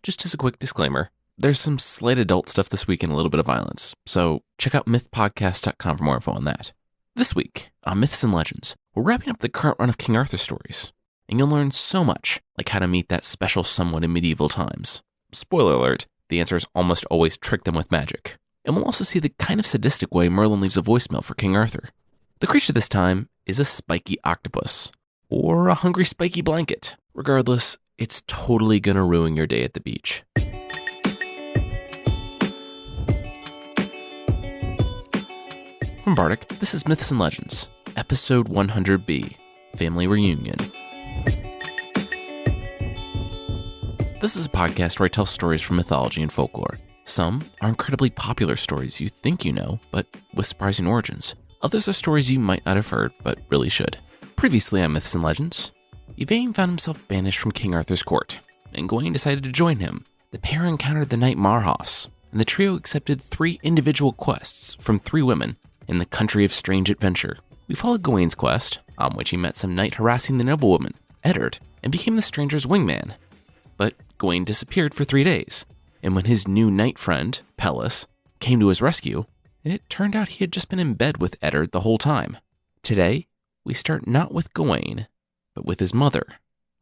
just as a quick disclaimer, there's some slight adult stuff this week and a little bit of violence, so check out mythpodcast.com for more info on that. This week, on Myths and Legends, we're wrapping up the current run of King Arthur stories, and you'll learn so much, like how to meet that special someone in medieval times. Spoiler alert, the answer is almost always trick them with magic. And we'll also see the kind of sadistic way Merlin leaves a voicemail for King Arthur. The creature this time is a spiky octopus, or a hungry spiky blanket. Regardless, it's totally gonna ruin your day at the beach. From Bardic, this is Myths and Legends, episode 100B, Family Reunion. This is a podcast where I tell stories from mythology and folklore. Some are incredibly popular stories you think you know, but with surprising origins. Others are stories you might not have heard, but really should. Previously on Myths and Legends, Yvain found himself banished from King Arthur's court, and Gawain decided to join him. The pair encountered the knight Marhaus, and the trio accepted 3 individual quests from 3 women in the country of strange adventure. We followed Gawain's quest, on which he met some knight harassing the noblewoman, Eddard, and became the stranger's wingman. But Gawain disappeared for 3 days, and when his new knight friend, Pellis, came to his rescue, it turned out he had just been in bed with Eddard the whole time. Today, we start not with Gawain, but with his mother,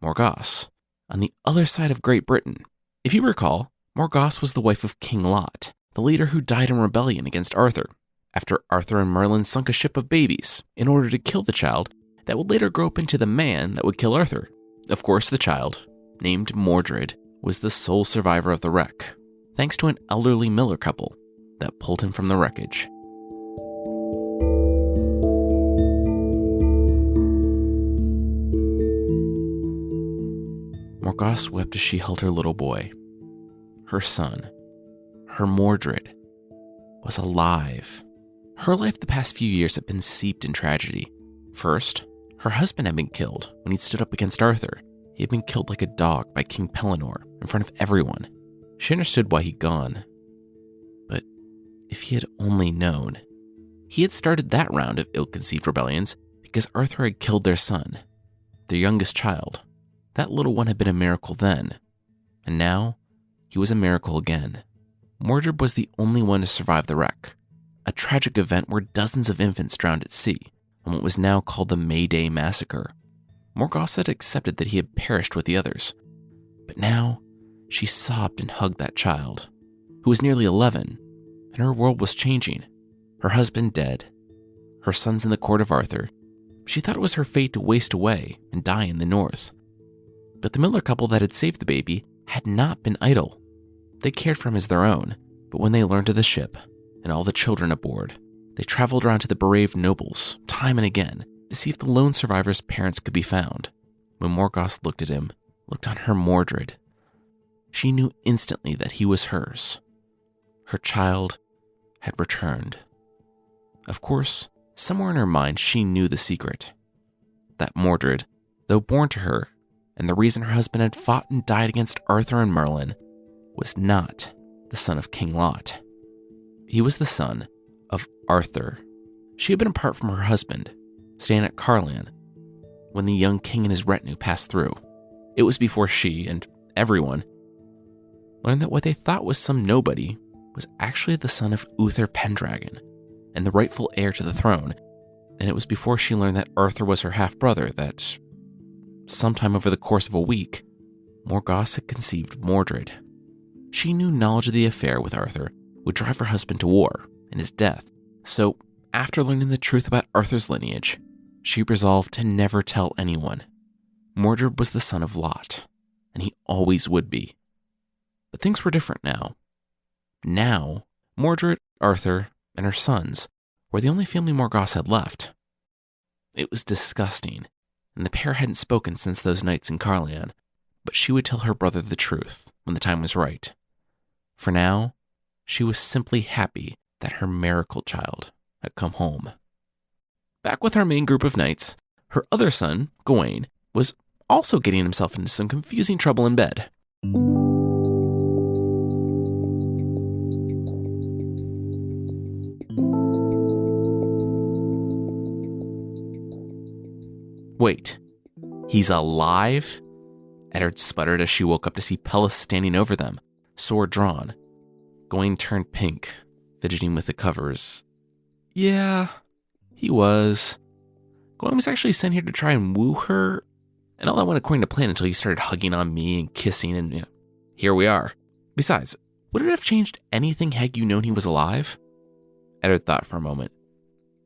Morgause, on the other side of Great Britain. If you recall, Morgause was the wife of King Lot, the leader who died in rebellion against Arthur, after Arthur and Merlin sunk a ship of babies in order to kill the child that would later grow up into the man that would kill Arthur. Of course, the child, named Mordred, was the sole survivor of the wreck, thanks to an elderly miller couple that pulled him from the wreckage. Morgause wept as she held her little boy. Her son, her Mordred, was alive. Her life the past few years had been seeped in tragedy. First, her husband had been killed when he stood up against Arthur. He had been killed like a dog by King Pellinore in front of everyone. She understood why he'd gone. But if he had only known, he had started that round of ill-conceived rebellions because Arthur had killed their son, their youngest child. That little one had been a miracle then, and now he was a miracle again. Mordred was the only one to survive the wreck, a tragic event where dozens of infants drowned at sea on what was now called the May Day Massacre. Morgause had accepted that he had perished with the others, but now she sobbed and hugged that child, who was nearly 11, and her world was changing. Her husband dead, her sons in the court of Arthur. She thought it was her fate to waste away and die in the north. But the miller couple that had saved the baby had not been idle. They cared for him as their own, but when they learned of the ship and all the children aboard, they traveled around to the bereaved nobles time and again to see if the lone survivor's parents could be found. When Morgause looked at him, looked on her Mordred, she knew instantly that he was hers. Her child had returned. Of course, somewhere in her mind she knew the secret. That Mordred, though born to her, and the reason her husband had fought and died against Arthur and Merlin, was not the son of King Lot. He was the son of Arthur. She had been apart from her husband, staying at Carlan, when the young king and his retinue passed through. It was before she and everyone learned that what they thought was some nobody was actually the son of Uther Pendragon and the rightful heir to the throne. And it was before she learned that Arthur was her half-brother that, sometime over the course of a week, Morgause had conceived Mordred. She knew knowledge of the affair with Arthur would drive her husband to war and his death. So, after learning the truth about Arthur's lineage, she resolved to never tell anyone. Mordred was the son of Lot, and he always would be. But things were different now. Now, Mordred, Arthur, and her sons were the only family Morgause had left. It was disgusting, and the pair hadn't spoken since those nights in Carlan, but she would tell her brother the truth when the time was right. For now, she was simply happy that her miracle child had come home. Back with our main group of knights, her other son, Gawain, was also getting himself into some confusing trouble in bed. Wait, he's alive? Eddard sputtered as she woke up to see Pellis standing over them, sword drawn. Gawain turned pink, fidgeting with the covers. Yeah, he was. Gawain was actually sent here to try and woo her, and all that went according to plan until he started hugging on me and kissing, and here we are. Besides, would it have changed anything had you known he was alive? Eddard thought for a moment.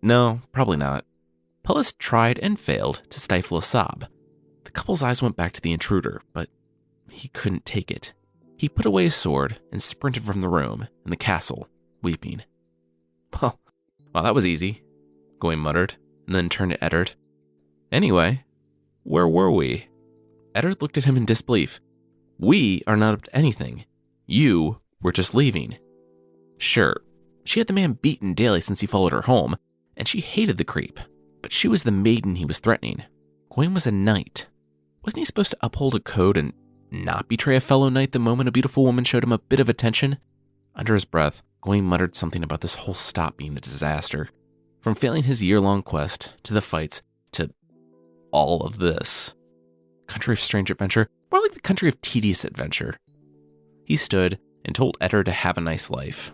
No, probably not. Pellis tried and failed to stifle a sob. The couple's eyes went back to the intruder, but he couldn't take it. He put away his sword and sprinted from the room and the castle, weeping. Well, that was easy, Gawain muttered, and then turned to Eddard. Anyway, where were we? Eddard looked at him in disbelief. We are not up to anything. You were just leaving. Sure, she had the man beaten daily since he followed her home, and she hated the creep, but she was the maiden he was threatening. Gawain was a knight. Wasn't he supposed to uphold a code and not betray a fellow knight the moment a beautiful woman showed him a bit of attention? Under his breath, Gawain muttered something about this whole stop being a disaster. From failing his year-long quest, to the fights, to all of this. Country of strange adventure, more like the country of tedious adventure. He stood and told Eddard to have a nice life.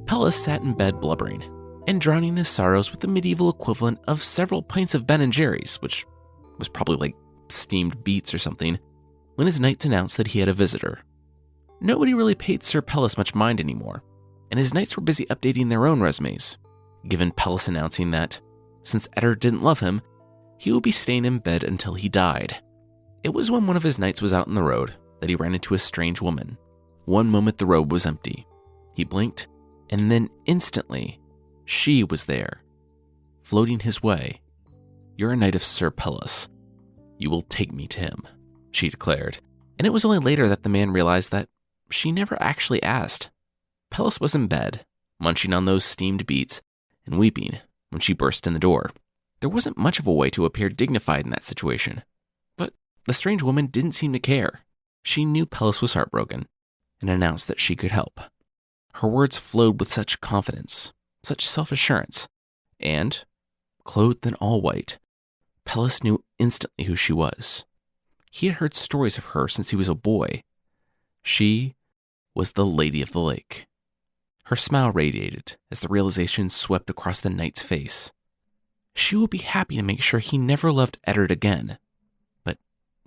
Pellis sat in bed blubbering and drowning his sorrows with the medieval equivalent of several pints of Ben & Jerry's, which was probably like steamed beets or something, when his knights announced that he had a visitor. Nobody really paid Sir Pellis much mind anymore, and his knights were busy updating their own resumes, given Pellis announcing that, since Eddard didn't love him, he would be staying in bed until he died. It was when one of his knights was out on the road that he ran into a strange woman. One moment the road was empty. He blinked, and then instantly, she was there, floating his way. You're a knight of Sir Pellis. You will take me to him, she declared, and it was only later that the man realized that she never actually asked. Pellis was in bed, munching on those steamed beets, and weeping when she burst in the door. There wasn't much of a way to appear dignified in that situation, but the strange woman didn't seem to care. She knew Pellis was heartbroken, and announced that she could help. Her words flowed with such confidence, such self-assurance, and, clothed in all white, Pellis knew instantly who she was. He had heard stories of her since he was a boy. She was the Lady of the Lake. Her smile radiated as the realization swept across the knight's face. She would be happy to make sure he never loved Eddard again, but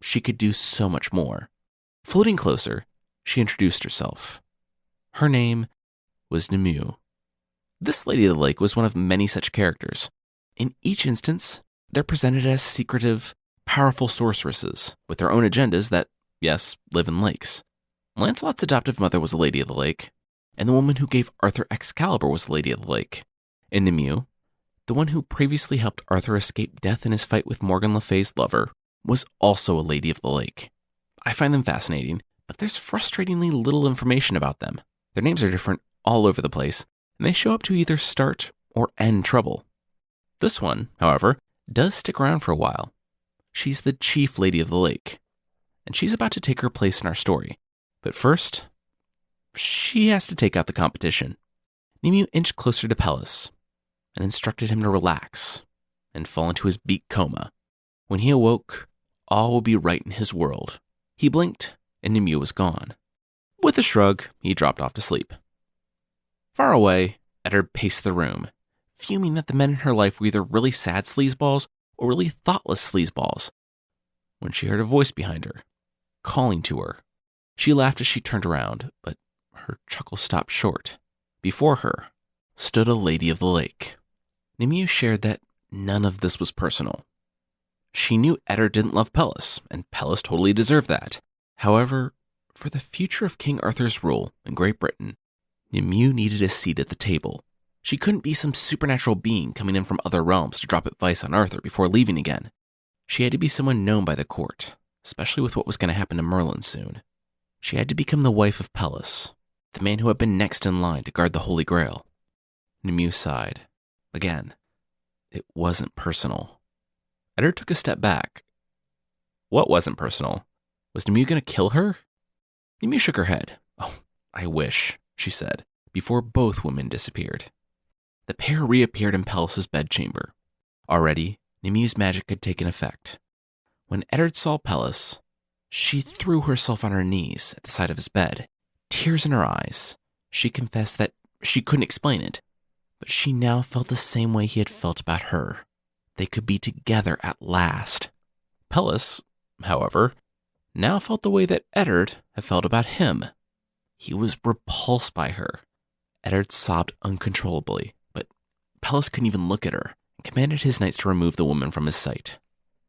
she could do so much more. Floating closer, she introduced herself. Her name was Nimue. This Lady of the Lake was one of many such characters. In each instance, they're presented as secretive, powerful sorceresses with their own agendas that, yes, live in lakes. Lancelot's adoptive mother was a Lady of the Lake, and the woman who gave Arthur Excalibur was a Lady of the Lake. And Nimue, the one who previously helped Arthur escape death in his fight with Morgan Le Fay's lover, was also a Lady of the Lake. I find them fascinating, but there's frustratingly little information about them. Their names are different all over the place, and they show up to either start or end trouble. This one, however, does stick around for a while. She's the chief Lady of the Lake, and she's about to take her place in our story. But first, she has to take out the competition. Nimue inched closer to Pellis and instructed him to relax and fall into his beak coma. When he awoke, all would be right in his world. He blinked, and Nimue was gone. With a shrug, he dropped off to sleep. Far away, Eddard paced the room, fuming that the men in her life were either really sad sleazeballs or really thoughtless sleazeballs, when she heard a voice behind her, calling to her. She laughed as she turned around, but her chuckle stopped short. Before her stood a Lady of the Lake. Nimue shared that none of this was personal. She knew Eddard didn't love Pellis, and Pellis totally deserved that. However, for the future of King Arthur's rule in Great Britain, Nimue needed a seat at the table. She couldn't be some supernatural being coming in from other realms to drop advice on Arthur before leaving again. She had to be someone known by the court, especially with what was going to happen to Merlin soon. She had to become the wife of Pellis, the man who had been next in line to guard the Holy Grail. Nimue sighed. Again, it wasn't personal. Eddard took a step back. What wasn't personal? Was Nimue going to kill her? Nimue shook her head. I wish, she said, before both women disappeared. The pair reappeared in Pellis's bedchamber. Already, Nimue's magic had taken effect. When Eddard saw Pellis, she threw herself on her knees at the side of his bed. Tears in her eyes, she confessed that she couldn't explain it, but she now felt the same way he had felt about her. They could be together at last. Pellis, however, now felt the way that Eddard had felt about him. He was repulsed by her. Eddard sobbed uncontrollably, but Pellis couldn't even look at her and commanded his knights to remove the woman from his sight.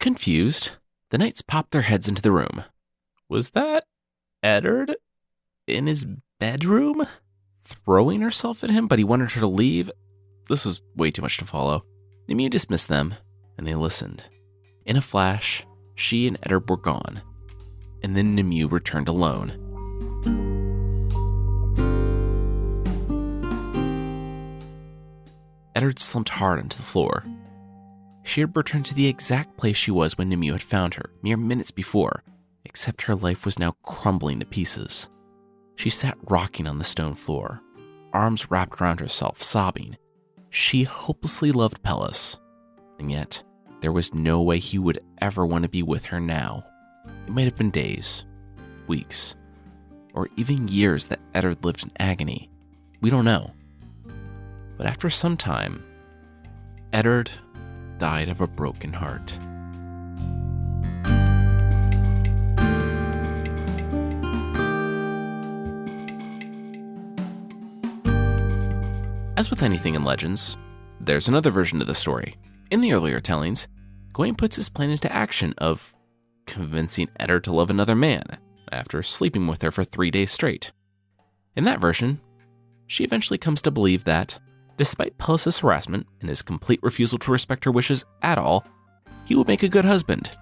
Confused, the knights popped their heads into the room. Was that Eddard in his bedroom? Throwing herself at him, but he wanted her to leave? This was way too much to follow. Nimue dismissed them, and they listened. In a flash, she and Eddard were gone, and then Nimue returned alone. Eddard slumped hard onto the floor. She had returned to the exact place she was when Nimue had found her, mere minutes before, except her life was now crumbling to pieces. She sat rocking on the stone floor, arms wrapped around herself, sobbing. She hopelessly loved Pellis, and yet there was no way he would ever want to be with her now. It might have been days, weeks, or even years that Eddard lived in agony. We don't know. But after some time, Eddard died of a broken heart. As with anything in legends, there's another version of the story. In the earlier tellings, Gawain puts his plan into action of convincing Eddard to love another man after sleeping with her for 3 days straight. In that version, she eventually comes to believe that, despite Pellis' harassment and his complete refusal to respect her wishes at all, he would make a good husband.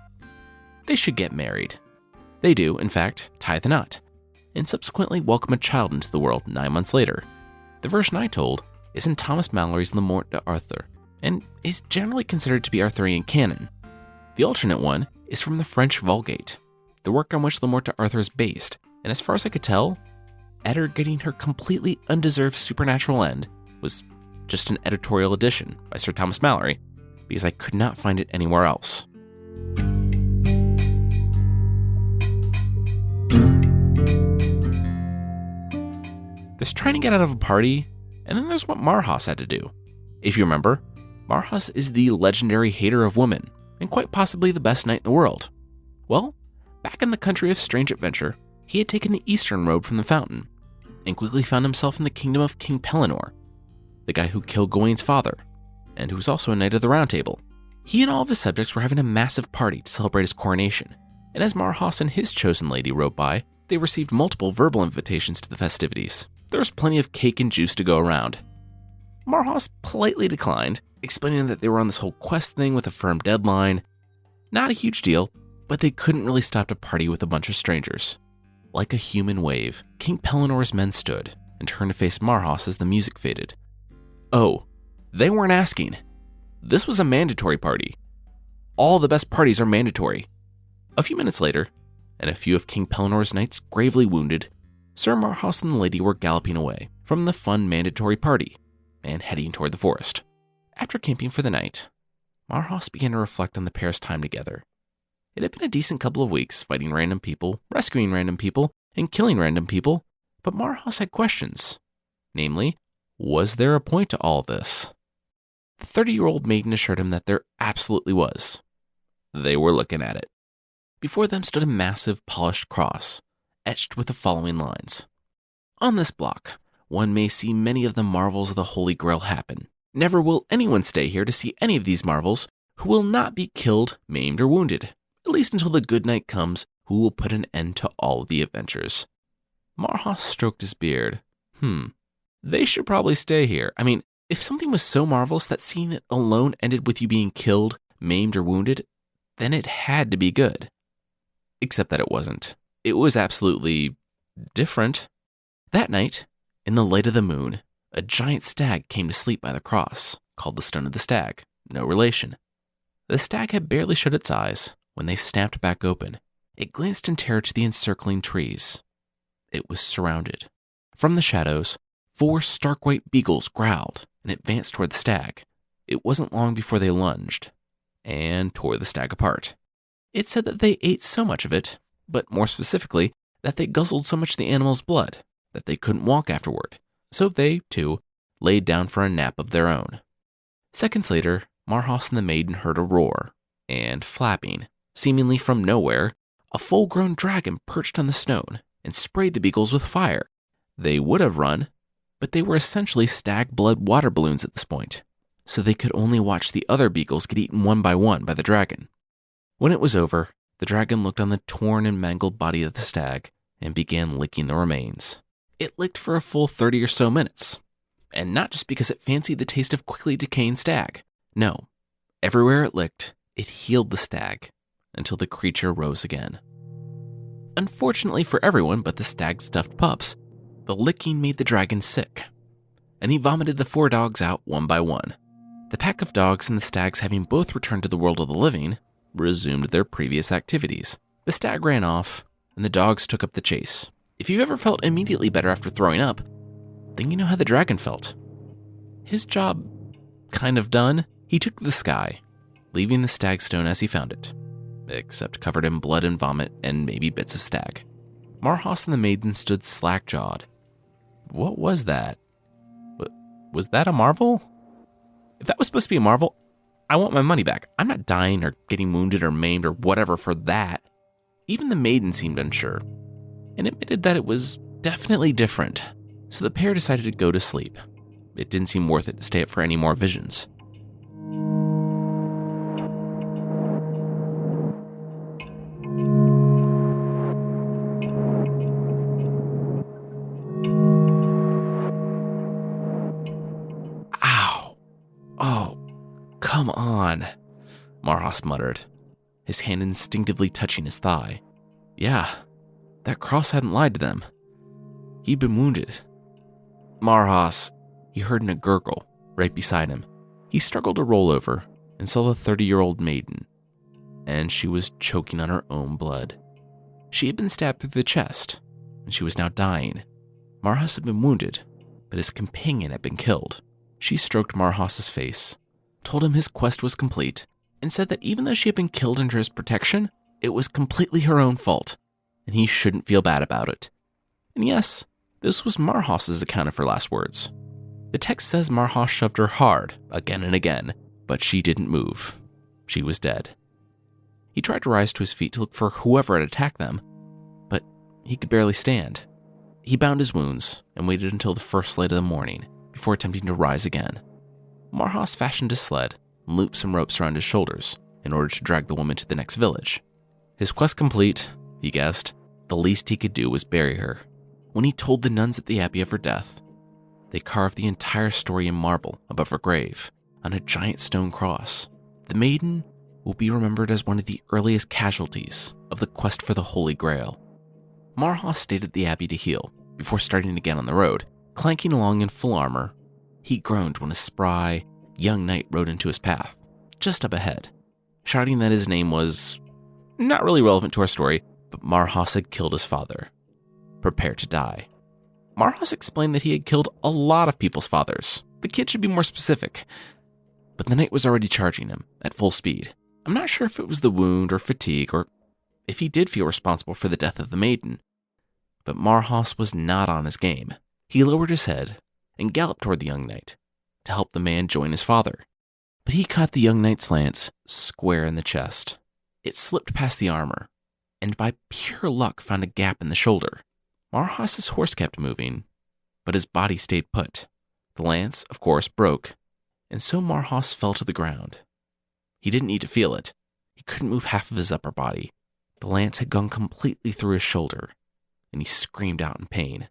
They should get married. They do, in fact, tie the knot, and subsequently welcome a child into the world 9 months later. The version I told is in Thomas Mallory's Le Morte d'Arthur, and is generally considered to be Arthurian canon. The alternate one is from the French Vulgate, the work on which Le Morte d'Arthur is based, and as far as I could tell, Eddard getting her completely undeserved supernatural end was just an editorial addition by Sir Thomas Mallory, because I could not find it anywhere else. There's trying to get out of a party, and then there's what Marhaus had to do. If you remember, Marhaus is the legendary hater of women, and quite possibly the best knight in the world. Well, back in the country of strange adventure, he had taken the eastern road from the fountain, and quickly found himself in the kingdom of King Pellinore, the guy who killed Gawain's father, and who was also a knight of the Round Table. He and all of his subjects were having a massive party to celebrate his coronation, and as Marhaus and his chosen lady rode by, they received multiple verbal invitations to the festivities. There was plenty of cake and juice to go around. Marhaus politely declined, explaining that they were on this whole quest thing with a firm deadline. Not a huge deal, but they couldn't really stop to party with a bunch of strangers. Like a human wave, King Pellinore's men stood and turned to face Marhaus as the music faded. Oh, they weren't asking. This was a mandatory party. All the best parties are mandatory. A few minutes later, and a few of King Pellinore's knights gravely wounded, Sir Marhaus and the lady were galloping away from the fun mandatory party and heading toward the forest. After camping for the night, Marhaus began to reflect on the pair's time together. It had been a decent couple of weeks fighting random people, rescuing random people, and killing random people, but Marhaus had questions. Namely, was there a point to all this? The 30-year-old maiden assured him that there absolutely was. They were looking at it. Before them stood a massive, polished cross, etched with the following lines. On this block, one may see many of the marvels of the Holy Grail happen. Never will anyone stay here to see any of these marvels who will not be killed, maimed, or wounded, at least until the good knight comes who will put an end to all of the adventures. Marhaus stroked his beard. They should probably stay here. I mean, if something was so marvelous that seeing it alone ended with you being killed, maimed, or wounded, then it had to be good. Except that it wasn't. It was absolutely different. That night, in the light of the moon, a giant stag came to sleep by the cross, called the Stone of the Stag. No relation. The stag had barely shut its eyes when they snapped back open. It glanced in terror to the encircling trees. It was surrounded. From the shadows, 4 stark white beagles growled and advanced toward the stag. It wasn't long before they lunged and tore the stag apart. It said that they ate so much of it, but more specifically, that they guzzled so much of the animal's blood that they couldn't walk afterward. So they, too, laid down for a nap of their own. Seconds later, Marhas and the maiden heard a roar, and flapping, seemingly from nowhere, a full-grown dragon perched on the stone and sprayed the beagles with fire. They would have run, but they were essentially stag blood water balloons at this point, so they could only watch the other beagles get eaten one by the dragon. When it was over, the dragon looked on the torn and mangled body of the stag and began licking the remains. It licked for a full 30 or so minutes, and not just because it fancied the taste of quickly decaying stag. No, everywhere it licked, it healed the stag until the creature rose again. Unfortunately for everyone but the stag-stuffed pups, the licking made the dragon sick, and he vomited the 4 dogs out one by one. The pack of dogs and the stags, having both returned to the world of the living, resumed their previous activities. The stag ran off, and the dogs took up the chase. If you've ever felt immediately better after throwing up, then you know how the dragon felt. His job kind of done, he took to the sky, leaving the stag stone as he found it, except covered in blood and vomit and maybe bits of stag. Marhas and the maiden stood slack-jawed. What was that? Was that a marvel? If that was supposed to be a marvel, I want my money back. I'm not dying or getting wounded or maimed or whatever for that. Even the maiden seemed unsure, and admitted that it was definitely different, so the pair decided to go to sleep. It didn't seem worth it to stay up for any more visions. Ow! Oh, come on, Marhas muttered, his hand instinctively touching his thigh. Yeah, that cross hadn't lied to them. He'd been wounded. Marhas, he heard in a gurgle right beside him. He struggled to roll over and saw the 30-year-old maiden, and she was choking on her own blood. She had been stabbed through the chest, and she was now dying. Marhas had been wounded, but his companion had been killed. She stroked Marhas's face, told him his quest was complete, and said that even though she had been killed under his protection, it was completely her own fault, and he shouldn't feel bad about it. And yes, this was Marhas's account of her last words. The text says Marhas shoved her hard, again and again, but she didn't move. She was dead. He tried to rise to his feet to look for whoever had attacked them, but he could barely stand. He bound his wounds and waited until the first light of the morning before attempting to rise again. Marhas fashioned a sled and looped some ropes around his shoulders in order to drag the woman to the next village. His quest complete, he guessed, the least he could do was bury her. When he told the nuns at the abbey of her death, they carved the entire story in marble above her grave on a giant stone cross. The maiden will be remembered as one of the earliest casualties of the quest for the Holy Grail. Marhas stayed at the abbey to heal before starting again on the road. Clanking along in full armor, he groaned when a spry, young knight rode into his path, just up ahead, shouting that his name was not really relevant to our story, but Marhas had killed his father. Prepare to die. Marhas explained that he had killed a lot of people's fathers. The kid should be more specific. But the knight was already charging him at full speed. I'm not sure if it was the wound or fatigue or if he did feel responsible for the death of the maiden. But Marhas was not on his game. He lowered his head and galloped toward the young knight to help the man join his father. But he caught the young knight's lance square in the chest. It slipped past the armor, and by pure luck found a gap in the shoulder. Marhas's horse kept moving, but his body stayed put. The lance, of course, broke, and so Marhas fell to the ground. He didn't need to feel it. He couldn't move half of his upper body. The lance had gone completely through his shoulder, and he screamed out in pain.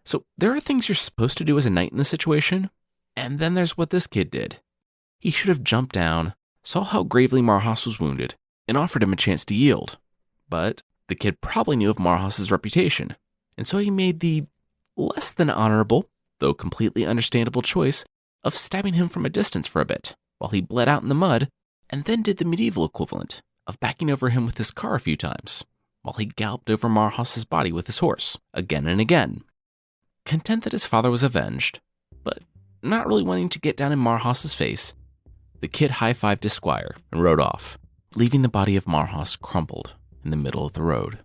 So there are things you're supposed to do as a knight in this situation, and then there's what this kid did. He should have jumped down, saw how gravely Marhas was wounded, and offered him a chance to yield. But the kid probably knew of Marhas's reputation, and so he made the less than honorable, though completely understandable choice of stabbing him from a distance for a bit, while he bled out in the mud, and then did the medieval equivalent of backing over him with his car a few times, while he galloped over Marhas's body with his horse, again and again. Content that his father was avenged, but not really wanting to get down in Marhas's face, the kid high-fived his squire and rode off, leaving the body of Marhas crumpled in the middle of the road.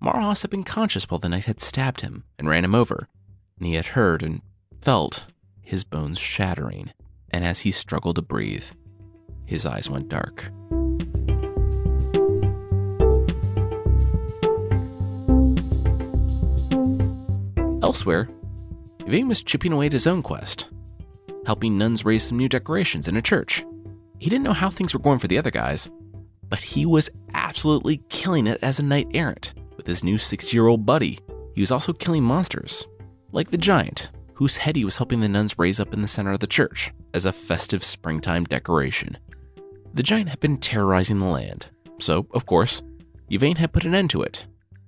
Marhas had been conscious while the knight had stabbed him and ran him over, and he had heard and felt his bones shattering, and as he struggled to breathe, his eyes went dark. Elsewhere, Yvain was chipping away at his own quest, helping nuns raise some new decorations in a church. He didn't know how things were going for the other guys, but he was absolutely killing it as a knight-errant. With his new 60-year-old buddy, he was also killing monsters, like the giant, whose head he was helping the nuns raise up in the center of the church as a festive springtime decoration. The giant had been terrorizing the land, so, of course, Yvain had put an end to it,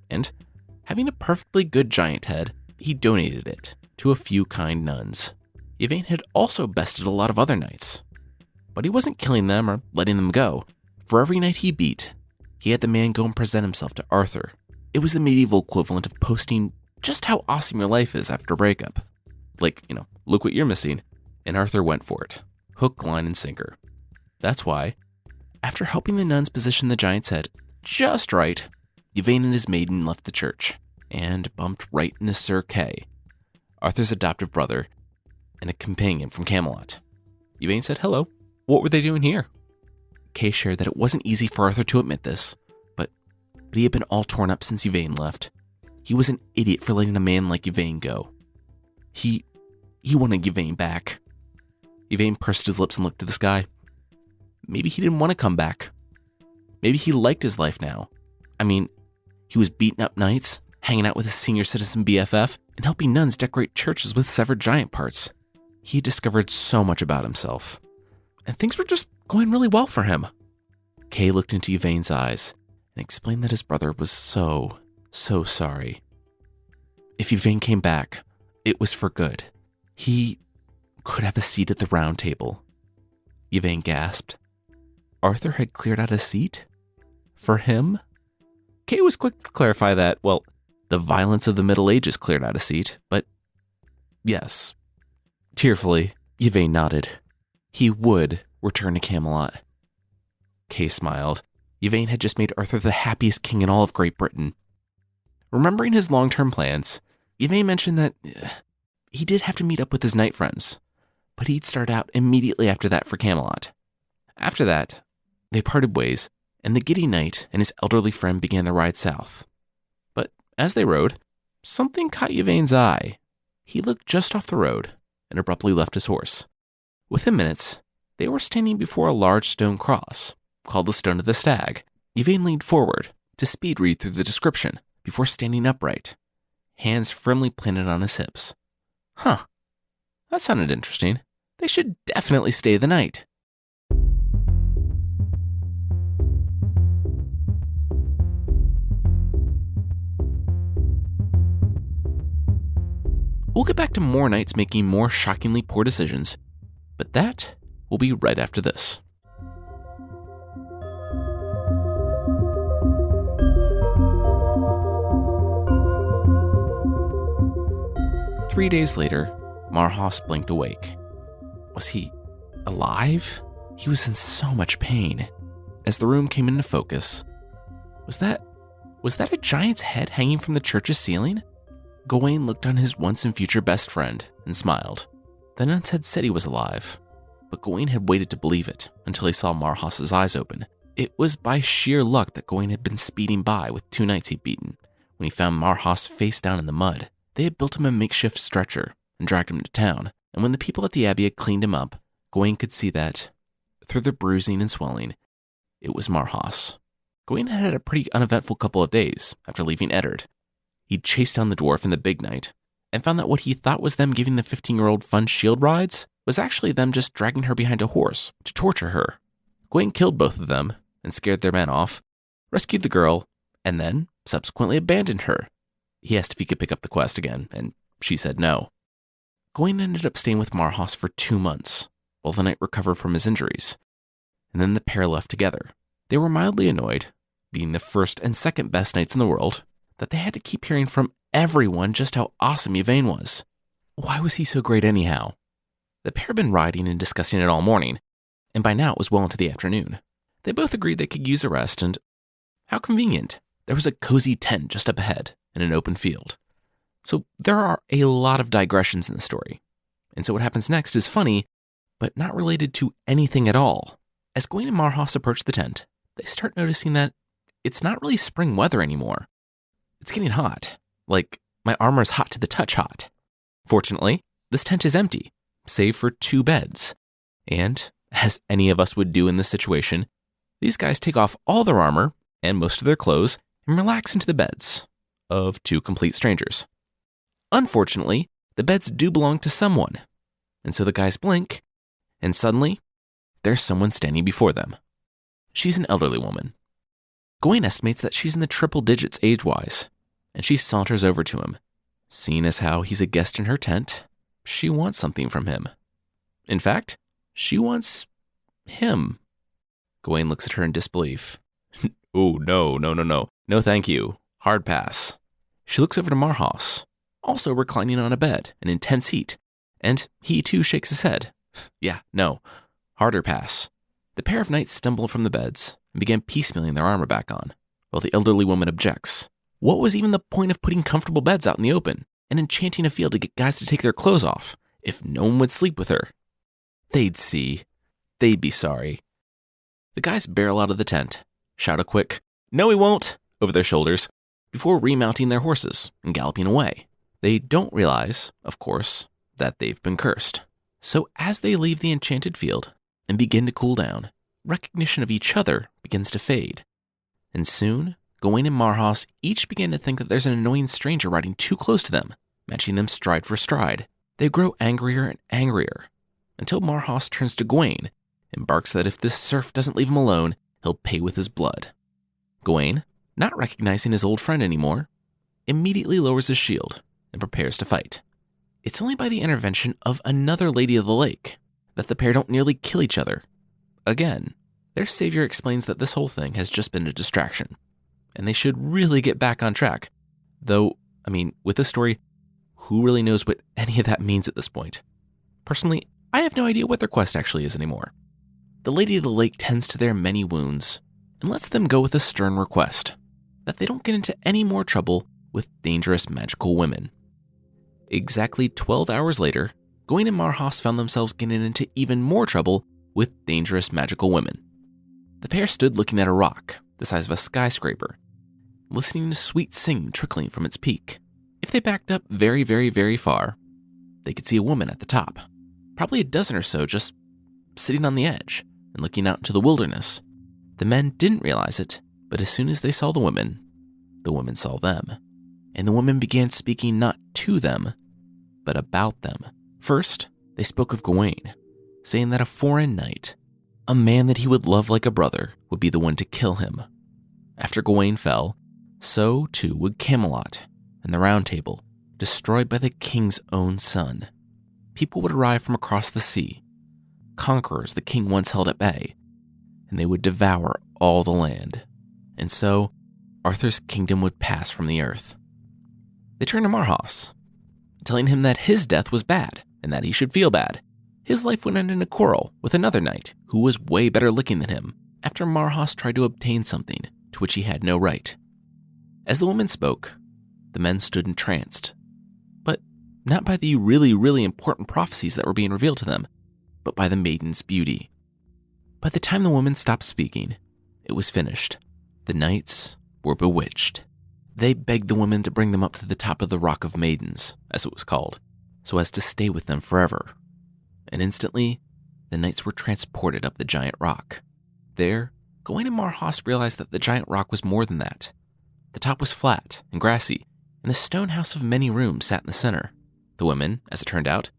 and, having a perfectly good giant head, he donated it to a few kind nuns. Yvain had also bested a lot of other knights, but he wasn't killing them or letting them go. For every knight he beat, he had the man go and present himself to Arthur. It was the medieval equivalent of posting just how awesome your life is after a breakup. Like, look what you're missing. And Arthur went for it. Hook, line, and sinker. That's why, after helping the nuns position the giant's head just right, Yvain and his maiden left the church and bumped right into Sir Kay, Arthur's adoptive brother and a companion from Camelot. Yvain said hello. What were they doing here? Kay shared that it wasn't easy for Arthur to admit this, but he had been all torn up since Yvain left. He was an idiot for letting a man like Yvain go. He wanted Yvain back. Yvain pursed his lips and looked to the sky. Maybe he didn't want to come back. Maybe he liked his life now. I mean, he was beating up knights, hanging out with his senior citizen BFF, and helping nuns decorate churches with severed giant parts. He had discovered so much about himself, and things were just going really well for him. Kay looked into Yvain's eyes and explained that his brother was so sorry. If Yvain came back, it was for good. He could have a seat at the round table. Yvain gasped. Arthur had cleared out a seat? For him? Kay was quick to clarify that, well, the violence of the Middle Ages cleared out a seat, but yes. Tearfully, Yvain nodded. He would return to Camelot. Kay smiled. Yvain had just made Arthur the happiest king in all of Great Britain. Remembering his long-term plans, Yvain mentioned that he did have to meet up with his knight friends, but he'd start out immediately after that for Camelot. After that, they parted ways, and the giddy knight and his elderly friend began the ride south. But as they rode, something caught Yvain's eye. He looked just off the road and abruptly left his horse. Within minutes, they were standing before a large stone cross, called the Stone of the Stag. Yvain leaned forward to speed read through the description before standing upright, hands firmly planted on his hips. Huh, that sounded interesting. They should definitely stay the night. We'll get back to more knights making more shockingly poor decisions, but that will be right after this. Three days later, Marhas blinked awake. Was he alive? He was in so much pain. As the room came into focus, was that a giant's head hanging from the church's ceiling? Gawain looked on his once and future best friend and smiled. The nuns had said he was alive, but Gawain had waited to believe it until he saw Marhas's eyes open. It was by sheer luck that Gawain had been speeding by with two knights he'd beaten when he found Marhas face down in the mud. They had built him a makeshift stretcher and dragged him to town, and when the people at the abbey had cleaned him up, Gawain could see that, through the bruising and swelling, it was Marhas. Gawain had had a pretty uneventful couple of days after leaving Eddard. He'd chased down the dwarf and the big knight, and found that what he thought was them giving the 15-year-old fun shield rides was actually them just dragging her behind a horse to torture her. Gawain killed both of them and scared their men off, rescued the girl, and then subsequently abandoned her. He asked if he could pick up the quest again, and she said no. Gawain ended up staying with Marhas for 2 months, while the knight recovered from his injuries, and then the pair left together. They were mildly annoyed, being the first and second best knights in the world, that they had to keep hearing from everyone just how awesome Yvain was. Why was he so great anyhow? The pair had been riding and discussing it all morning, and by now it was well into the afternoon. They both agreed they could use a rest, and how convenient. There was a cozy tent just up ahead in an open field. So there are a lot of digressions in the story. And so what happens next is funny, but not related to anything at all. As Gawain and Marhaus approach the tent, they start noticing that it's not really spring weather anymore. It's getting hot. Like, my armor is hot to the touch hot. Fortunately, this tent is empty, save for 2 beds. And, as any of us would do in this situation, these guys take off all their armor and most of their clothes and relax into the beds of 2 complete strangers. Unfortunately, the beds do belong to someone. And so the guys blink, and suddenly, there's someone standing before them. She's an elderly woman. Gawain estimates that she's in the triple digits age-wise, and she saunters over to him. Seeing as how he's a guest in her tent, she wants something from him. In fact, she wants him. Gawain looks at her in disbelief. Oh, no. No, thank you. Hard pass. She looks over to Marhaus, also reclining on a bed in intense heat, and he too shakes his head. Yeah, no. Harder pass. The pair of knights stumble from the beds and begin piecemealing their armor back on, while the elderly woman objects. What was even the point of putting comfortable beds out in the open and enchanting a field to get guys to take their clothes off if no one would sleep with her? They'd see. They'd be sorry. The guys barrel out of the tent, shout a quick, "No, we won't," over their shoulders, before remounting their horses and galloping away. They don't realize, of course, that they've been cursed. So as they leave the enchanted field and begin to cool down, recognition of each other begins to fade. And soon, Gawain and Marhaus each begin to think that there's an annoying stranger riding too close to them, matching them stride for stride. They grow angrier and angrier, until Marhaus turns to Gawain and barks that if this serf doesn't leave him alone, he'll pay with his blood. Gawain, not recognizing his old friend anymore, immediately lowers his shield and prepares to fight. It's only by the intervention of another Lady of the Lake that the pair don't nearly kill each other. Again, their savior explains that this whole thing has just been a distraction, and they should really get back on track. Though, with this story, who really knows what any of that means at this point? Personally, I have no idea what their quest actually is anymore. The Lady of the Lake tends to their many wounds and lets them go with a stern request that they don't get into any more trouble with dangerous magical women. Exactly 12 hours later, Gawain and Marhaus found themselves getting into even more trouble with dangerous magical women. The pair stood looking at a rock the size of a skyscraper, listening to sweet singing trickling from its peak. If they backed up very, very, very far, they could see a woman at the top, probably a dozen or so just sitting on the edge and looking out into the wilderness. The men didn't realize it, but as soon as they saw the women saw them. And the women began speaking not to them, but about them. First, they spoke of Gawain, saying that a foreign knight, a man that he would love like a brother, would be the one to kill him. After Gawain fell, so too would Camelot and the Round Table, destroyed by the king's own son. People would arrive from across the sea, conquerors the king once held at bay, and they would devour all the land. And so, Arthur's kingdom would pass from the earth. They turned to Marhaus, telling him that his death was bad and that he should feel bad. His life would end in a quarrel with another knight who was way better looking than him after Marhaus tried to obtain something to which he had no right. As the woman spoke, the men stood entranced, but not by the really, really important prophecies that were being revealed to them, but by the maiden's beauty. By the time the woman stopped speaking, it was finished. The knights were bewitched. They begged the woman to bring them up to the top of the Rock of Maidens, as it was called, so as to stay with them forever. And instantly, the knights were transported up the giant rock. There, Gawain and Marhaus realized that the giant rock was more than that. The top was flat and grassy, and a stone house of many rooms sat in the center. The women, as it turned out,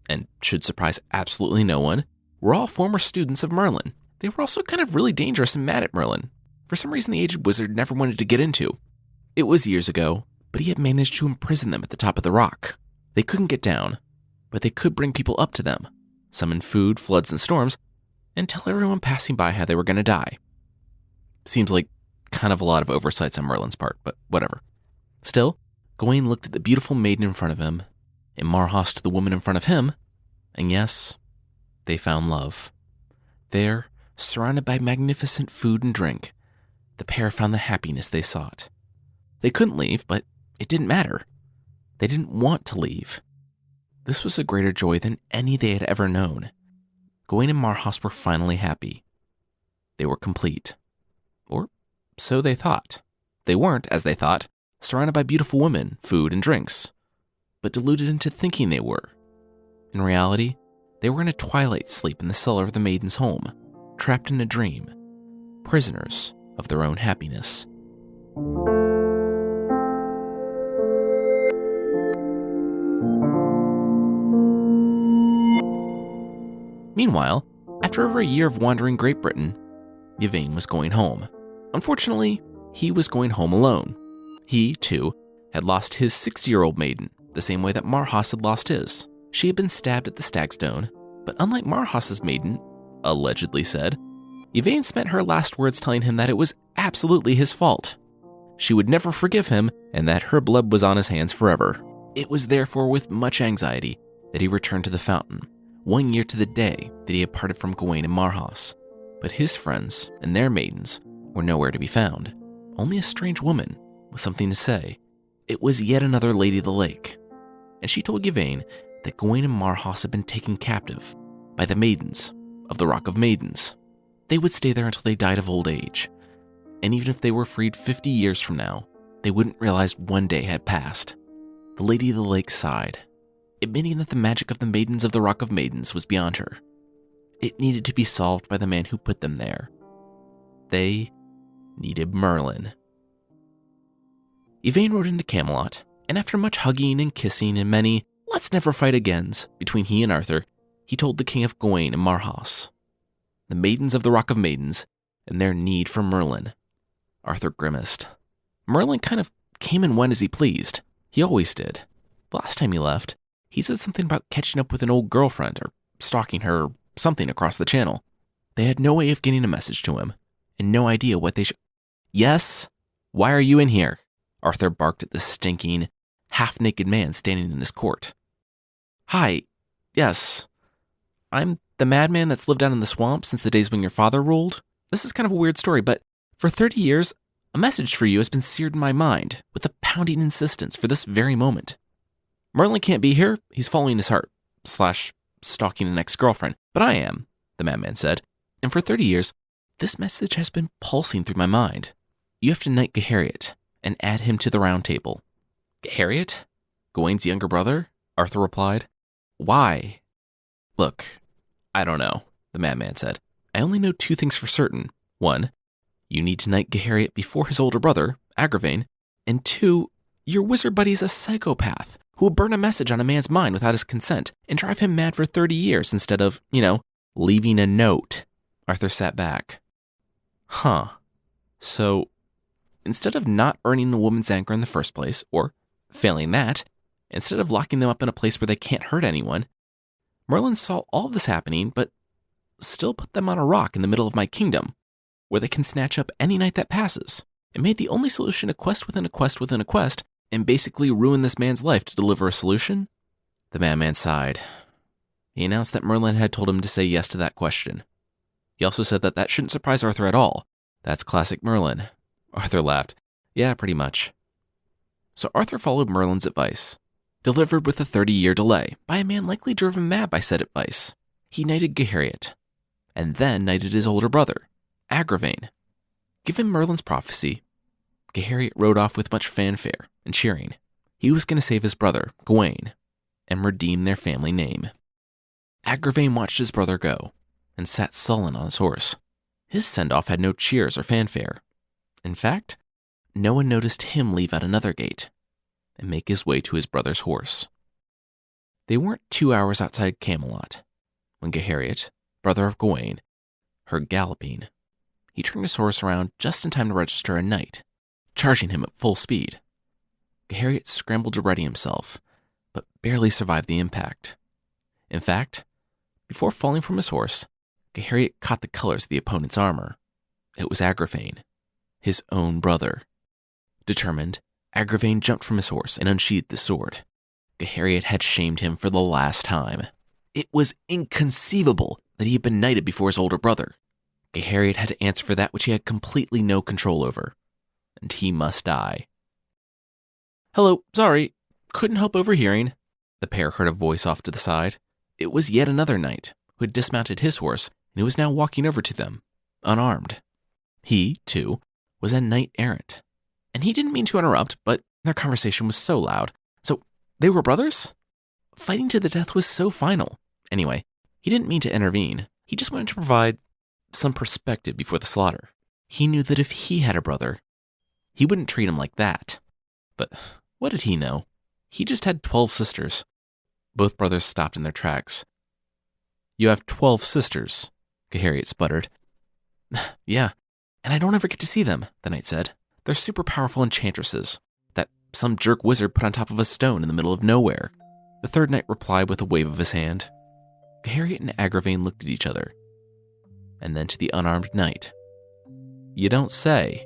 and should surprise absolutely no one, were all former students of Merlin. They were also kind of really dangerous and mad at Merlin. For some reason, the aged wizard never wanted to get into. It was years ago, but he had managed to imprison them at the top of the rock. They couldn't get down, but they could bring people up to them, summon food, floods, and storms, and tell everyone passing by how they were going to die. Seems like kind of a lot of oversights on Merlin's part, but whatever. Still, Gawain looked at the beautiful maiden in front of him, and Marhaus to the woman in front of him, and yes, they found love. There, surrounded by magnificent food and drink, the pair found the happiness they sought. They couldn't leave, but it didn't matter. They didn't want to leave. This was a greater joy than any they had ever known. Gawain and Marhaus were finally happy. They were complete. Or so they thought. They weren't, as they thought, surrounded by beautiful women, food, and drinks, but deluded into thinking they were. In reality, they were in a twilight sleep in the cellar of the maiden's home, trapped in a dream, prisoners of their own happiness. Meanwhile, after over a year of wandering Great Britain, Yvain was going home. Unfortunately, he was going home alone. He, too, had lost his 60-year-old maiden, the same way that Marhaus had lost his. She had been stabbed at the Stagstone, but unlike Marhaus's maiden, allegedly said, Yvain spent her last words telling him that it was absolutely his fault. She would never forgive him, and that her blood was on his hands forever. It was therefore with much anxiety that he returned to the fountain, 1 year to the day that he had parted from Gawain and Marhaus. But his friends and their maidens were nowhere to be found. Only a strange woman with something to say. It was yet another Lady of the Lake, and she told Yvain that Gawain and Marhaus had been taken captive by the maidens of the Rock of Maidens. They would stay there until they died of old age, and even if they were freed 50 years from now, they wouldn't realize one day had passed. The Lady of the Lake sighed, admitting that the magic of the maidens of the Rock of Maidens was beyond her. It needed to be solved by the man who put them there. They needed Merlin. Yvain rode into Camelot, and after much hugging and kissing and many "let's never fight agains" between he and Arthur, he told the king of Gawain and Marhaus, the maidens of the Rock of Maidens, and their need for Merlin. Arthur grimaced. Merlin kind of came and went as he pleased. He always did. The last time he left, he said something about catching up with an old girlfriend or stalking her or something across the channel. They had no way of getting a message to him, and no idea what they should. Yes? Why are you in here? Arthur barked at the stinking, half-naked man standing in his court. Hi, yes. I'm the madman that's lived down in the swamp since the days when your father ruled. This is kind of a weird story, but for 30 years, a message for you has been seared in my mind with a pounding insistence for this very moment. Merlin can't be here. He's following his heart, / stalking an ex-girlfriend. But I am, the madman said. And for 30 years, this message has been pulsing through my mind. You have to knight Gahariot and add him to the round table. Gahariot? Gawain's younger brother? Arthur replied. Why? Look, I don't know, the madman said. I only know 2 things for certain. 1, you need to knight Gahariot before his older brother, Agravain. And 2, your wizard buddy's a psychopath who will burn a message on a man's mind without his consent and drive him mad for 30 years instead of, leaving a note. Arthur sat back. Huh. So, instead of not earning a woman's anger in the first place, or failing that, instead of locking them up in a place where they can't hurt anyone, Merlin saw all of this happening, but still put them on a rock in the middle of my kingdom, where they can snatch up any knight that passes, and made the only solution a quest within a quest within a quest, and basically ruin this man's life to deliver a solution? The madman sighed. He announced that Merlin had told him to say yes to that question. He also said that shouldn't surprise Arthur at all. That's classic Merlin. Arthur laughed. Yeah, pretty much. So Arthur followed Merlin's advice, delivered with a 30-year delay by a man likely driven mad by said advice. He knighted Gahariot, and then knighted his older brother, Agravain. Given Merlin's prophecy, Gahariot rode off with much fanfare and cheering. He was going to save his brother, Gawain, and redeem their family name. Agravain watched his brother go, and sat sullen on his horse. His send-off had no cheers or fanfare. In fact, no one noticed him leave out another gate and make his way to his brother's horse. They weren't 2 hours outside Camelot when Gahariot, brother of Gawain, heard galloping. He turned his horse around just in time to register a knight, charging him at full speed. Gahariot scrambled to ready himself, but barely survived the impact. In fact, before falling from his horse, Gahariot caught the colors of the opponent's armor. It was Agravain, his own brother. Determined, Agravain jumped from his horse and unsheathed the sword. Gahariet had shamed him for the last time. It was inconceivable that he had been knighted before his older brother. Gahariet had to answer for that which he had completely no control over, and he must die. "Hello, sorry, couldn't help overhearing." The pair heard a voice off to the side. It was yet another knight who had dismounted his horse and who was now walking over to them, unarmed. He, too, was a knight-errant, and he didn't mean to interrupt, but their conversation was so loud. So, they were brothers? Fighting to the death was so final. Anyway, he didn't mean to intervene. He just wanted to provide some perspective before the slaughter. He knew that if he had a brother, he wouldn't treat him like that. But what did he know? He just had 12 sisters. Both brothers stopped in their tracks. "You have 12 sisters," Gahariet sputtered. "Yeah, and I don't ever get to see them," the knight said. "They're super powerful enchantresses that some jerk wizard put on top of a stone in the middle of nowhere." The third knight replied with a wave of his hand. Gahariet and Agravain looked at each other, and then to the unarmed knight. "You don't say."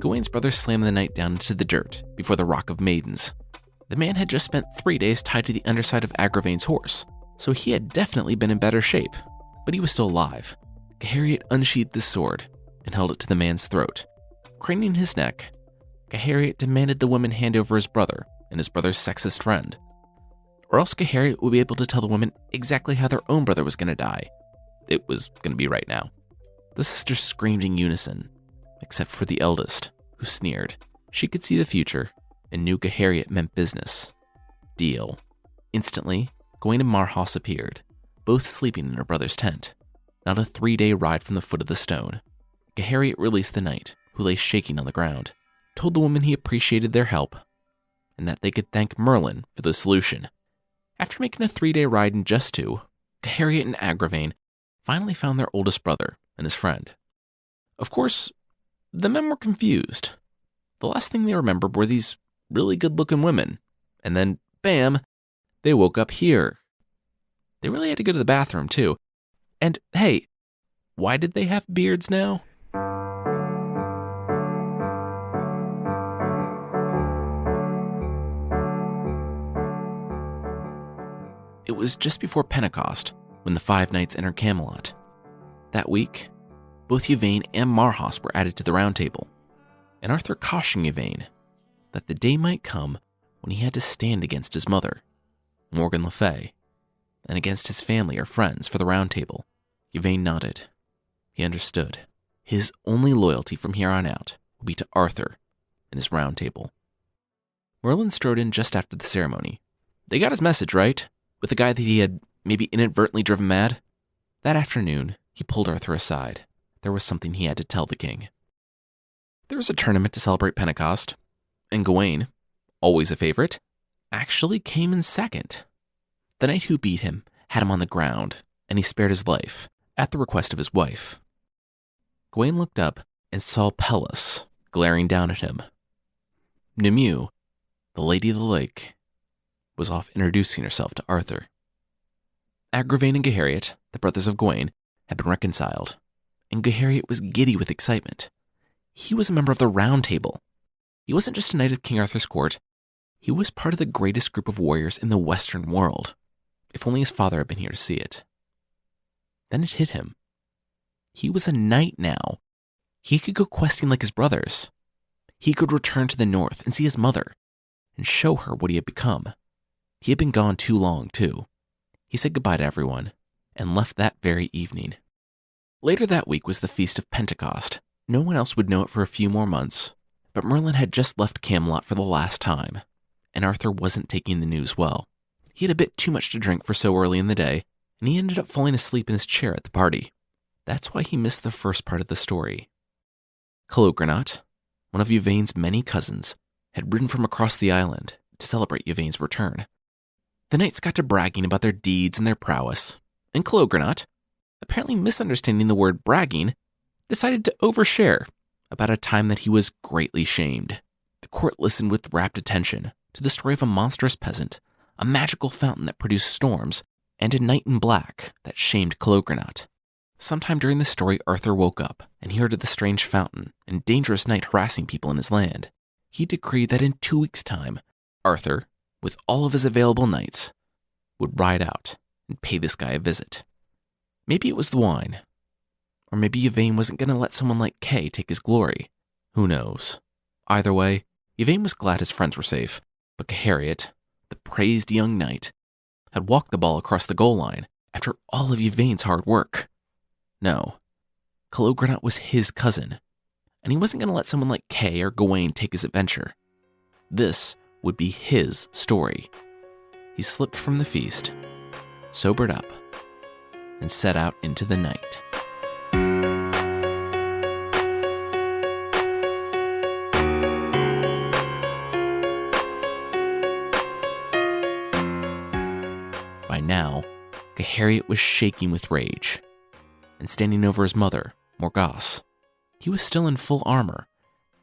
Gawain's brother slammed the knight down into the dirt before the Rock of Maidens. The man had just spent 3 days tied to the underside of Agravain's horse, so he had definitely been in better shape, but he was still alive. Gahariet unsheathed the sword and held it to the man's throat. Craning his neck, Gahariet demanded the woman hand over his brother and his brother's sexist friend, or else Gahariet would be able to tell the women exactly how their own brother was going to die. It was going to be right now. The sisters screamed in unison, except for the eldest, who sneered. She could see the future and knew Gahariet meant business. Deal. Instantly, Gawain and Marhaus appeared, both sleeping in her brother's tent, not a 3-day ride from the foot of the stone. Gahariet released the knight, who lay shaking on the ground, told the woman he appreciated their help, and that they could thank Merlin for the solution. After making a 3-day ride in just 2, Gahariet and Agravain finally found their oldest brother and his friend. Of course, the men were confused. The last thing they remembered were these really good-looking women, and then, bam, they woke up here. They really had to go to the bathroom, too. And, hey, why did they have beards now? It was just before Pentecost when the 5 knights entered Camelot. That week, both Yvain and Marhaus were added to the Round Table, and Arthur cautioned Yvain that the day might come when he had to stand against his mother, Morgan Le Fay, and against his family or friends for the Round Table. Yvain nodded. He understood. His only loyalty from here on out would be to Arthur and his Round Table. Merlin strode in just after the ceremony. They got his message, right? With the guy that he had maybe inadvertently driven mad? That afternoon, he pulled Arthur aside. There was something he had to tell the king. There was a tournament to celebrate Pentecost, and Gawain, always a favorite, actually came in second. The knight who beat him had him on the ground, and he spared his life at the request of his wife. Gawain looked up and saw Pellas glaring down at him. Nimue, the Lady of the Lake, was off introducing herself to Arthur. Agravain and Gahariet, the brothers of Gawain, had been reconciled, and Gahariet was giddy with excitement. He was a member of the Round Table. He wasn't just a knight of King Arthur's court. He was part of the greatest group of warriors in the Western world. If only his father had been here to see it. Then it hit him. He was a knight now. He could go questing like his brothers. He could return to the north and see his mother and show her what he had become. He had been gone too long, too. He said goodbye to everyone and left that very evening. Later that week was the Feast of Pentecost. No one else would know it for a few more months, but Merlin had just left Camelot for the last time, and Arthur wasn't taking the news well. He had a bit too much to drink for so early in the day, and he ended up falling asleep in his chair at the party. That's why he missed the first part of the story. Calogrenant, one of Yvain's many cousins, had ridden from across the island to celebrate Yvain's return. The knights got to bragging about their deeds and their prowess, and Calogrenant, apparently misunderstanding the word bragging, decided to overshare about a time that he was greatly shamed. The court listened with rapt attention to the story of a monstrous peasant, a magical fountain that produced storms, and a knight in black that shamed Clogrenot. Sometime during the story, Arthur woke up and he heard of the strange fountain and dangerous knight harassing people in his land. He decreed that in 2 weeks' time, Arthur, with all of his available knights, would ride out and pay this guy a visit. Maybe it was the wine, or maybe Yvain wasn't going to let someone like Kay take his glory. Who knows? Either way, Yvain was glad his friends were safe, but Gahariet, the praised young knight, had walked the ball across the goal line after all of Yvain's hard work. No, Clogrenot was his cousin, and he wasn't going to let someone like Kay or Gawain take his adventure. This would be his story. He slipped from the feast, sobered up, and set out into the night. By now, Gahariet was shaking with rage and standing over his mother, Morgause. He was still in full armor,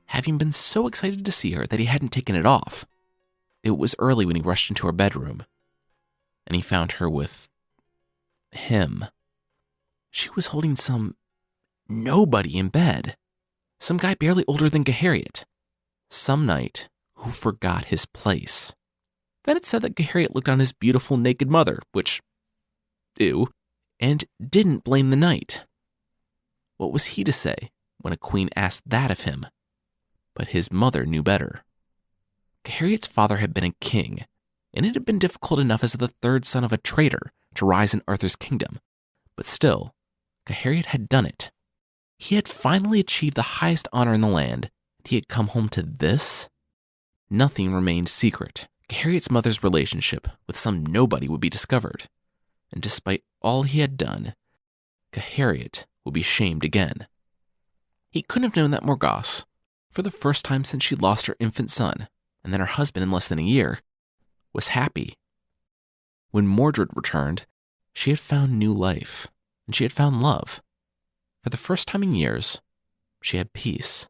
having been so excited to see her that he hadn't taken it off. It was early when he rushed into her bedroom, and he found her with him. She was holding some nobody in bed, some guy barely older than Gahariet, some knight who forgot his place. Then it said that Gahariet looked on his beautiful naked mother, which, ew, and didn't blame the knight. What was he to say when a queen asked that of him? But his mother knew better. Gahariet's father had been a king, and it had been difficult enough as the third son of a traitor to rise in Arthur's kingdom. But still, Gahariet had done it. He had finally achieved the highest honor in the land, and he had come home to this? Nothing remained secret. Gahariet's mother's relationship with some nobody would be discovered, and despite all he had done, Gahariet would be shamed again. He couldn't have known that Morgause, for the first time since she lost her infant son, and then her husband in less than a year, was happy. When Mordred returned, she had found new life, and she had found love. For the first time in years, she had peace.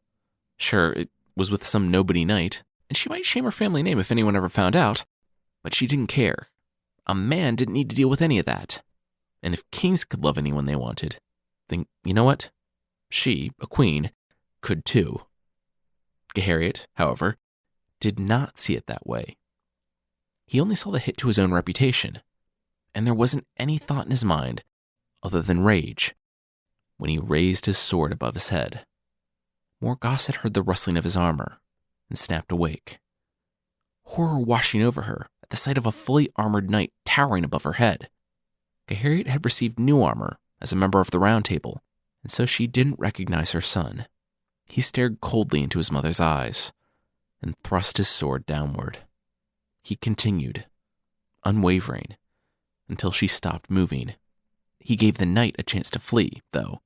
Sure, it was with some nobody knight, and she might shame her family name if anyone ever found out, but she didn't care. A man didn't need to deal with any of that. And if kings could love anyone they wanted, then you know what? She, a queen, could too. Gahariet, however, did not see it that way. He only saw the hit to his own reputation, and there wasn't any thought in his mind other than rage when he raised his sword above his head. Morgause had heard the rustling of his armor and snapped awake, horror washing over her at the sight of a fully armored knight towering above her head. Gahariet had received new armor as a member of the Round Table, and so she didn't recognize her son. He stared coldly into his mother's eyes and thrust his sword downward. He continued, unwavering, until she stopped moving. He gave the knight a chance to flee, though,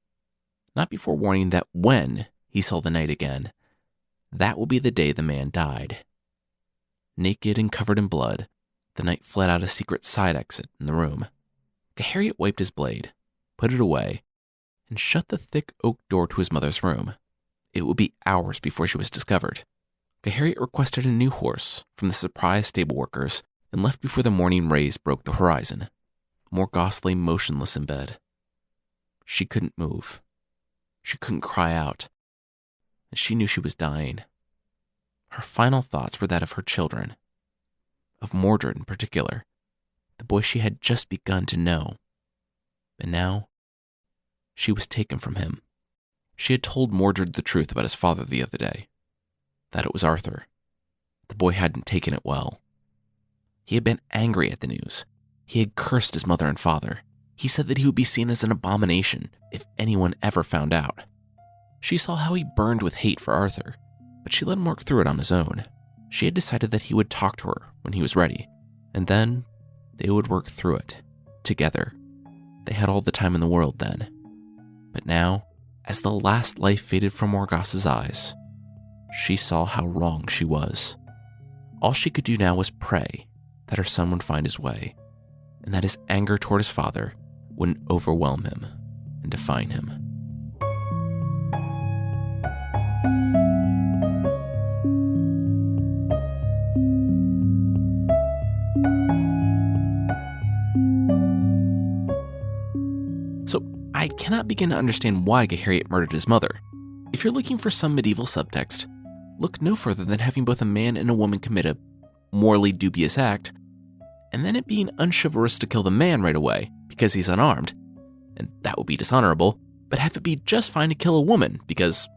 not before warning that when he saw the knight again, that will be the day the man died. Naked and covered in blood, the knight fled out a secret side exit in the room. Gahariet wiped his blade, put it away, and shut the thick oak door to his mother's room. It would be hours before she was discovered. Gahariet requested a new horse from the surprised stable workers and left before the morning rays broke the horizon. Morgause lay motionless in bed. She couldn't move. She couldn't cry out. And she knew she was dying. Her final thoughts were that of her children, of Mordred in particular, the boy she had just begun to know. And now, she was taken from him. She had told Mordred the truth about his father the other day, that it was Arthur. The boy hadn't taken it well. He had been angry at the news. He had cursed his mother and father. He said that he would be seen as an abomination if anyone ever found out. She saw how he burned with hate for Arthur, but she let him work through it on his own. She had decided that he would talk to her when he was ready, and then they would work through it, together. They had all the time in the world then. But now, as the last life faded from Morgause's eyes, she saw how wrong she was. All she could do now was pray that her son would find his way, and that his anger toward his father wouldn't overwhelm him and define him. cannot begin to understand why Harriet murdered his mother. If you're looking for some medieval subtext, look no further than having both a man and a woman commit a morally dubious act, and then it being unchivalrous to kill the man right away because he's unarmed, and that would be dishonorable, but have it be just fine to kill a woman because,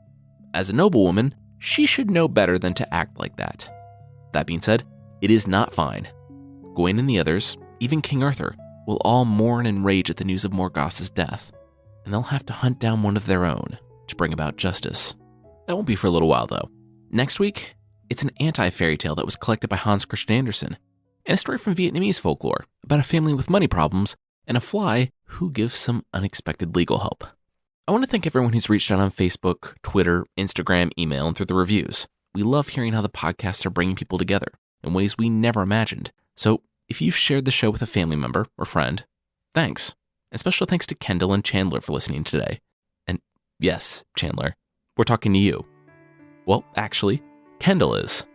as a noble woman, she should know better than to act like that. That being said, it is not fine. Gawain and the others, even King Arthur, will all mourn and rage at the news of Morgause's death, and they'll have to hunt down one of their own to bring about justice. That won't be for a little while, though. Next week, it's an anti-fairy tale that was collected by Hans Christian Andersen, and a story from Vietnamese folklore about a family with money problems and a fly who gives some unexpected legal help. I want to thank everyone who's reached out on Facebook, Twitter, Instagram, email, and through the reviews. We love hearing how the podcasts are bringing people together in ways we never imagined. So if you've shared the show with a family member or friend, thanks. And special thanks to Kendall and Chandler for listening today. And yes, Chandler, we're talking to you. Well, actually, Kendall is.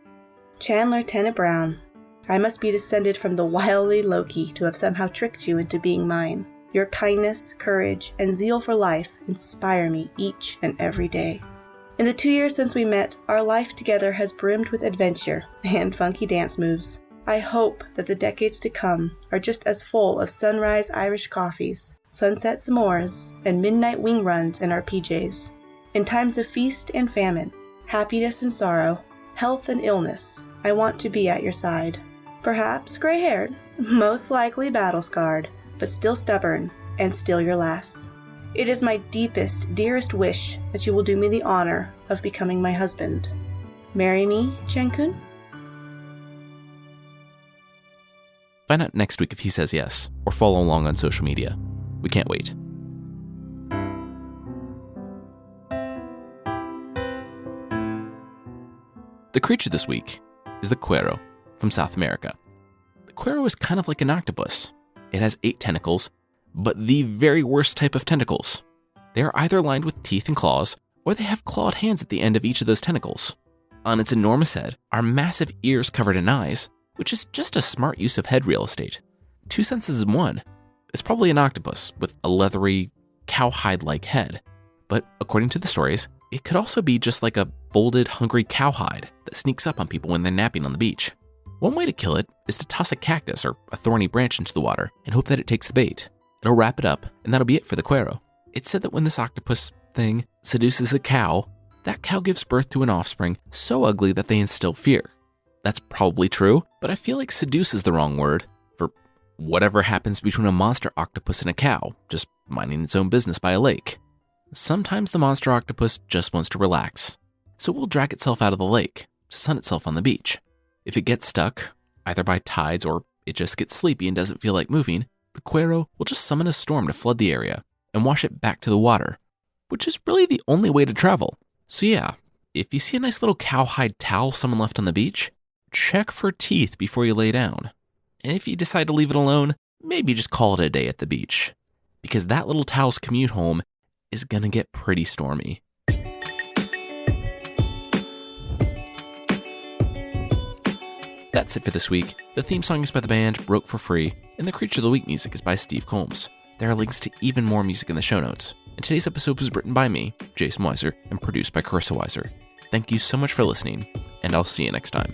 Chandler Tennant Brown, I must be descended from the wily Loki to have somehow tricked you into being mine. Your kindness, courage, and zeal for life inspire me each and every day. In the 2 years since we met, our life together has brimmed with adventure and funky dance moves. I hope that the decades to come are just as full of sunrise Irish coffees, sunset s'mores, and midnight wing runs in our PJs. In times of feast and famine, happiness and sorrow, health and illness, I want to be at your side. Perhaps gray-haired, most likely battle-scarred, but still stubborn and still your lass. It is my deepest, dearest wish that you will do me the honor of becoming my husband. Marry me, Chen-kun? Find out next week if he says yes, or follow along on social media. We can't wait. The creature this week is the cuero from South America. The cuero is kind of like an octopus. It has 8 tentacles, but the very worst type of tentacles. They are either lined with teeth and claws, or they have clawed hands at the end of each of those tentacles. On its enormous head are massive ears covered in eyes, which is just a smart use of head real estate. 2 senses in one. It's probably an octopus with a leathery, cowhide-like head, but according to the stories, it could also be just like a folded, hungry cowhide that sneaks up on people when they're napping on the beach. One way to kill it is to toss a cactus or a thorny branch into the water and hope that it takes the bait. It'll wrap it up, and that'll be it for the cuero. It's said that when this octopus thing seduces a cow, that cow gives birth to an offspring so ugly that they instill fear. That's probably true, but I feel like seduce is the wrong word for whatever happens between a monster octopus and a cow, just minding its own business by a lake. Sometimes the monster octopus just wants to relax, so it will drag itself out of the lake to sun itself on the beach. If it gets stuck, either by tides or it just gets sleepy and doesn't feel like moving, the cuero will just summon a storm to flood the area and wash it back to the water, which is really the only way to travel. So yeah, if you see a nice little cowhide towel someone left on the beach, check for teeth before you lay down. And if you decide to leave it alone, maybe just call it a day at the beach, because that little towel's commute home is gonna get pretty stormy. That's it for this week. The theme song is by the band Broke for Free, and the Creature of the Week music is by Steve Combs. There are links to even more music in the show notes. And today's episode was written by me, Jason Weiser, and produced by Carissa Weiser. Thank you so much for listening, and I'll see you next time.